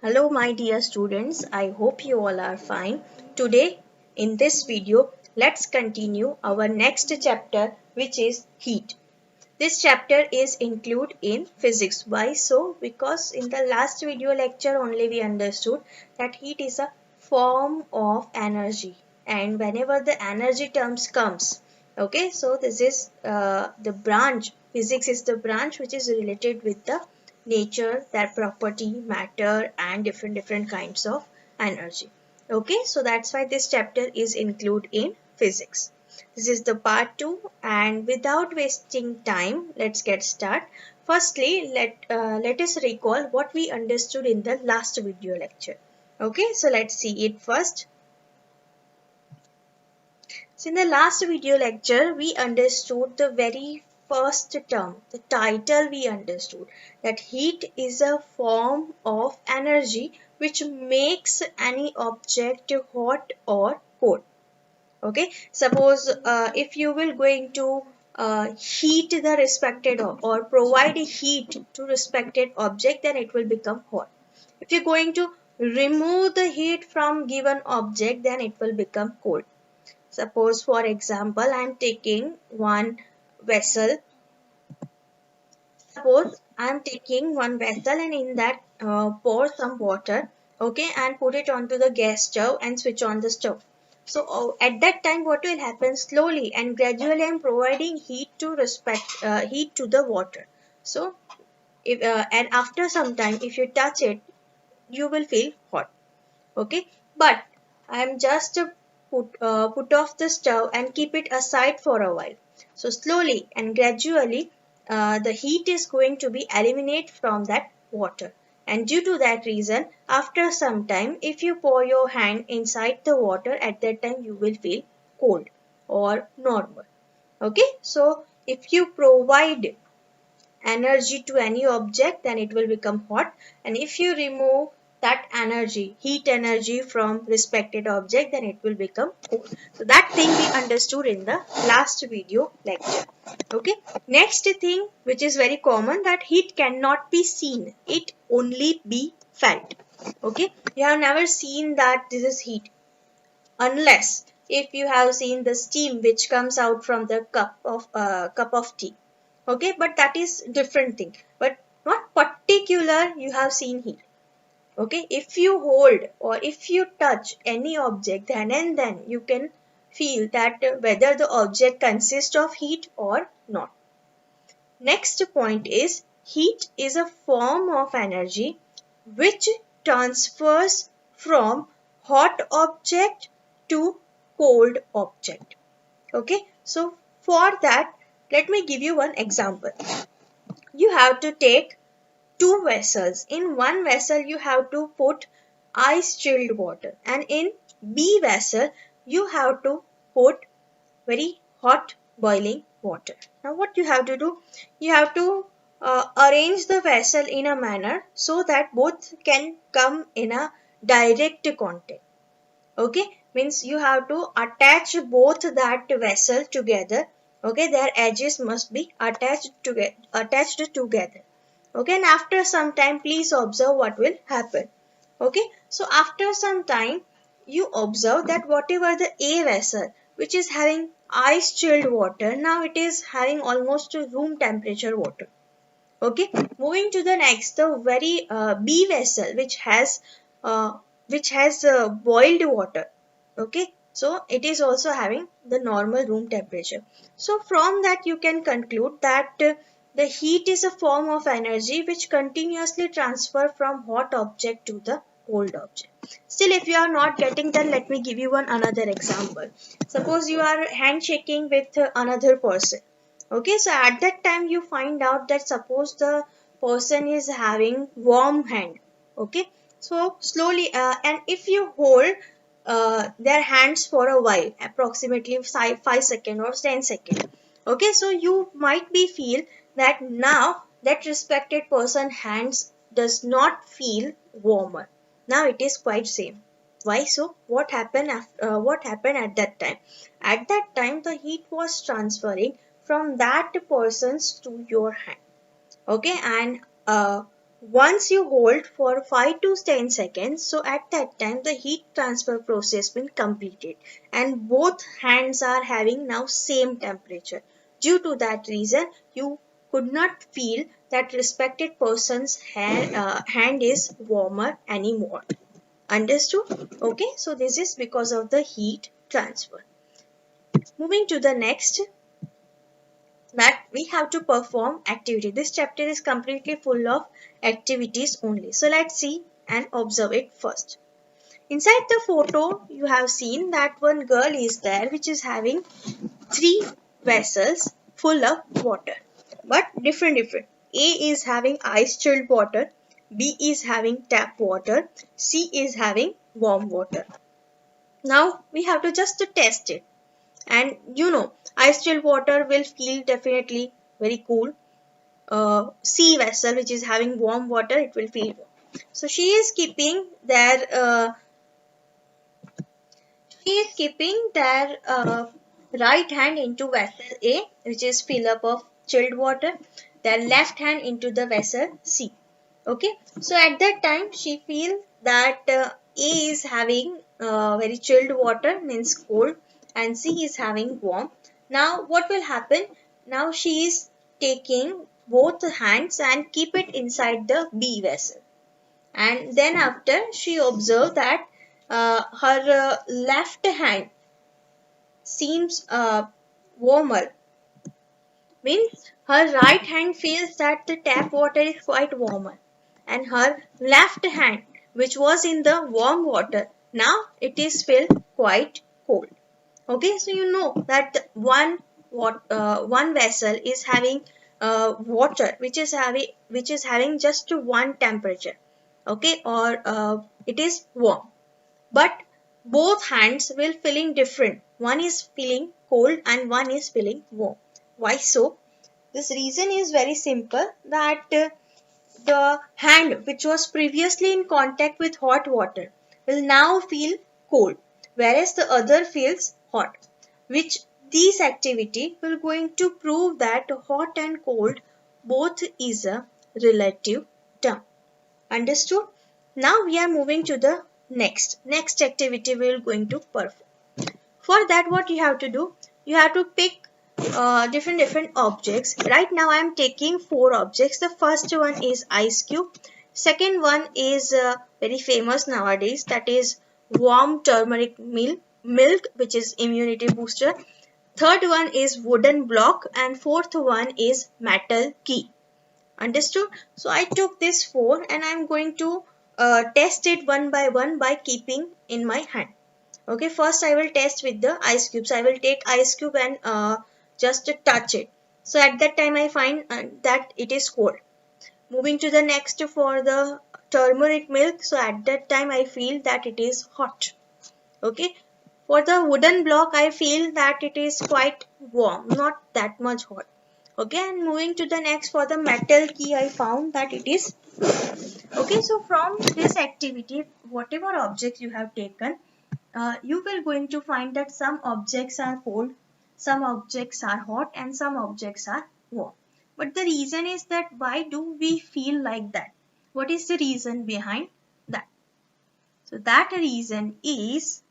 Hello my dear students, I hope you all are fine. Today in this video, let's continue our next chapter which is heat. This chapter is included in physics. Why so? Because in the last video lecture only we understood that heat is a form of energy, and whenever the energy terms comes, okay, so this is the branch, physics is the branch which is related with the nature, their property, matter and different kinds of energy. Okay, so that's why this chapter is included in physics. This is the part 2, and without wasting time, let's get started. Firstly, let us recall what we understood in the last video lecture. Okay, so let's see it first. So in the last video lecture, we understood the very first term, the title we understood, that heat is a form of energy which makes any object hot or cold. Okay, suppose if you will going to heat the respected or provide a heat to respected object, then it will become hot. If you're going to remove the heat from given object, then it will become cold. Suppose for example I am taking one vessel. Suppose I am taking one vessel and in that pour some water, okay, and put it onto the gas stove and switch on the stove. So at that time what will happen, slowly and gradually I am providing heat to heat to the water. So if and after some time if you touch it, you will feel hot. Okay, but I am just put off the stove and keep it aside for a while. So slowly and gradually the heat is going to be eliminated from that water, and due to that reason after some time if you pour your hand inside the water, at that time you will feel cold or normal. Okay, so if you provide energy to any object, then it will become hot, and if you remove that energy, heat energy from respected object, then it will become cold. So that thing we understood in the last video lecture. Okay, next thing which is very common, that heat cannot be seen, it only be felt. Okay, you have never seen that this is heat, unless if you have seen the steam which comes out from the cup of tea. Okay, but that is different thing, but not particular you have seen heat. Okay, if you hold or if you touch any object, then and then you can feel that whether the object consists of heat or not. Next point is, heat is a form of energy which transfers from hot object to cold object. Okay, so for that, let me give you one example. You have to take two vessels. In one vessel, you have to put ice chilled water, and in B vessel, you have to put very hot boiling water. Now what you have to do, you have to arrange the vessel in a manner so that both can come in a direct contact. Okay, means you have to attach both that vessel together. Okay, their edges must be attached together. Okay, and after some time please observe what will happen. Okay, so after some time you observe that whatever the A vessel which is having ice chilled water, now it is having almost room temperature water. Okay, moving to the next, the very B vessel which has boiled water. Okay, so it is also having the normal room temperature. So from that you can conclude that the heat is a form of energy which continuously transfer from hot object to the cold object. Still, if you are not getting that, let me give you one another example. Suppose you are handshaking with another person. Okay, so at that time you find out that suppose the person is having warm hand. Okay, so slowly and if you hold their hands for a while, approximately 5 seconds or 10 seconds. Okay, so you might be feel that now that respected person hands does not feel warmer. Now it is quite same. Why so? What happened at that time? At that time the heat was transferring from that person's to your hand. Okay, and Once you hold for 5 to 10 seconds, so at that time the heat transfer process been completed and both hands are having now same temperature. Due to that reason, you could not feel that respected person's hand is warmer anymore. Understood? Okay, so this is because of the heat transfer. Moving to the next, that we have to perform activity. This chapter is completely full of activities only. So let's see and observe it first. Inside the photo, you have seen that one girl is there which is having three vessels full of water, but different. A is having ice chilled water, B is having tap water, C is having warm water. Now we have to just test it. And ice chilled water will feel definitely very cool. Sea vessel which is having warm water, it will feel warm. So she is keeping their right hand into vessel A, which is fill up of chilled water, their left hand into the vessel C. Okay, so at that time she feels that A is having very chilled water, means cold, and C is having warm. Now what will happen? Now she is taking both hands and keep it inside the B vessel, and then after she observed that her left hand seems warmer, means her right hand feels that the tap water is quite warmer, and her left hand, which was in the warm water, now it is feel quite cold. Okay, so you know that one vessel is having water which is having just one temperature, okay, or it is warm, but both hands will feeling different. One is feeling cold and one is feeling warm. Why so? This reason is very simple, that the hand which was previously in contact with hot water will now feel cold, whereas the other feels hot, which this activity will going to prove that hot and cold both is a relative term. Understood? Now we are moving to the next activity we are going to perform. For that, what you have to do, you have to pick different objects. Right now I am taking four objects. The first one is ice cube, second one is very famous nowadays, that is warm turmeric milk, which is immunity booster. Third one is wooden block, and fourth one is metal key. Understood? So I took this four and I'm going to test it one by keeping in my hand. Okay, first I will test with the ice cubes. I will take ice cube and just touch it. So at that time I find that it is cold. Moving to the next for the turmeric milk. So at that time I feel that it is hot. Okay. For the wooden block I feel that it is quite warm, not that much hot. Okay, and moving to the next for the metal key, I found that it is okay. So from this activity, whatever objects you have taken, you will going to find that some objects are cold, some objects are hot, and some objects are warm. But the reason is that why do we feel like that? What is the reason behind that? So that reason is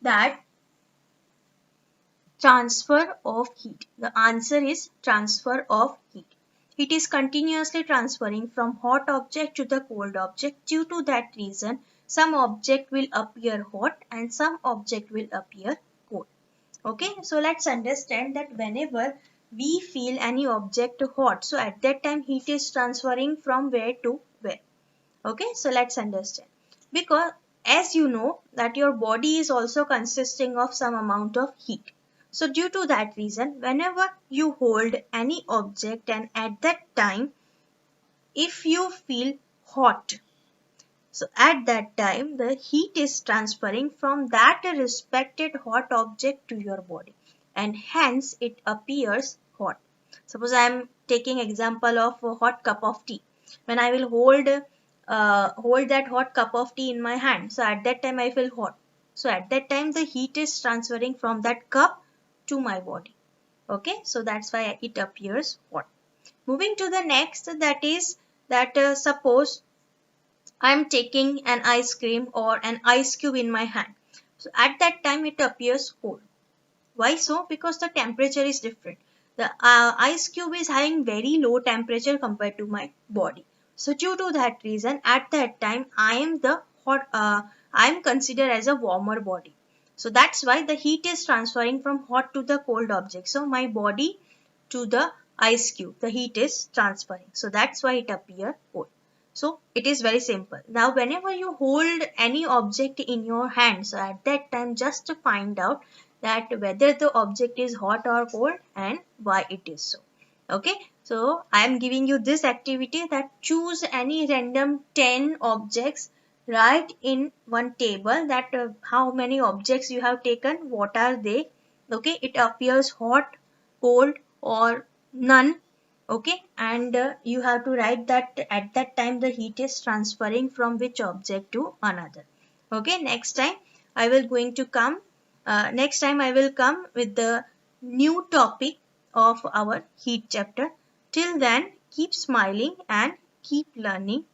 that transfer of heat. The answer is transfer of heat. Heat is continuously transferring from hot object to the cold object. Due to that reason, some object will appear hot and some object will appear cold. Okay, so let's understand that whenever we feel any object hot, so at that time heat is transferring from where to where. Okay, so let's understand. Because as you know that your body is also consisting of some amount of heat. So due to that reason, whenever you hold any object and at that time, if you feel hot, so at that time the heat is transferring from that respected hot object to your body, and hence it appears hot. Suppose I am taking example of a hot cup of tea. When I will hold that hot cup of tea in my hand, so at that time I feel hot. So at that time the heat is transferring from that cup to my body. Okay, so that's why it appears hot. Moving to the next, that is that suppose I am taking an ice cream or an ice cube in my hand. So at that time it appears cold. Why so? Because the temperature is different. The ice cube is having very low temperature compared to my body. So due to that reason, at that time I am the hot. I am considered as a warmer body. So that's why the heat is transferring from hot to the cold object. So my body to the ice cube, the heat is transferring. So that's why it appears cold. So it is very simple. Now whenever you hold any object in your hand, so at that time just to find out that whether the object is hot or cold and why it is so. Okay, so I am giving you this activity, that choose any random 10 objects, write in one table that how many objects you have taken, what are they. Okay, it appears hot, cold or none. Okay, and you have to write that at that time the heat is transferring from which object to another. Okay, next time I will going to come next time I will come with the new topic of our heat chapter. Till then, keep smiling and keep learning.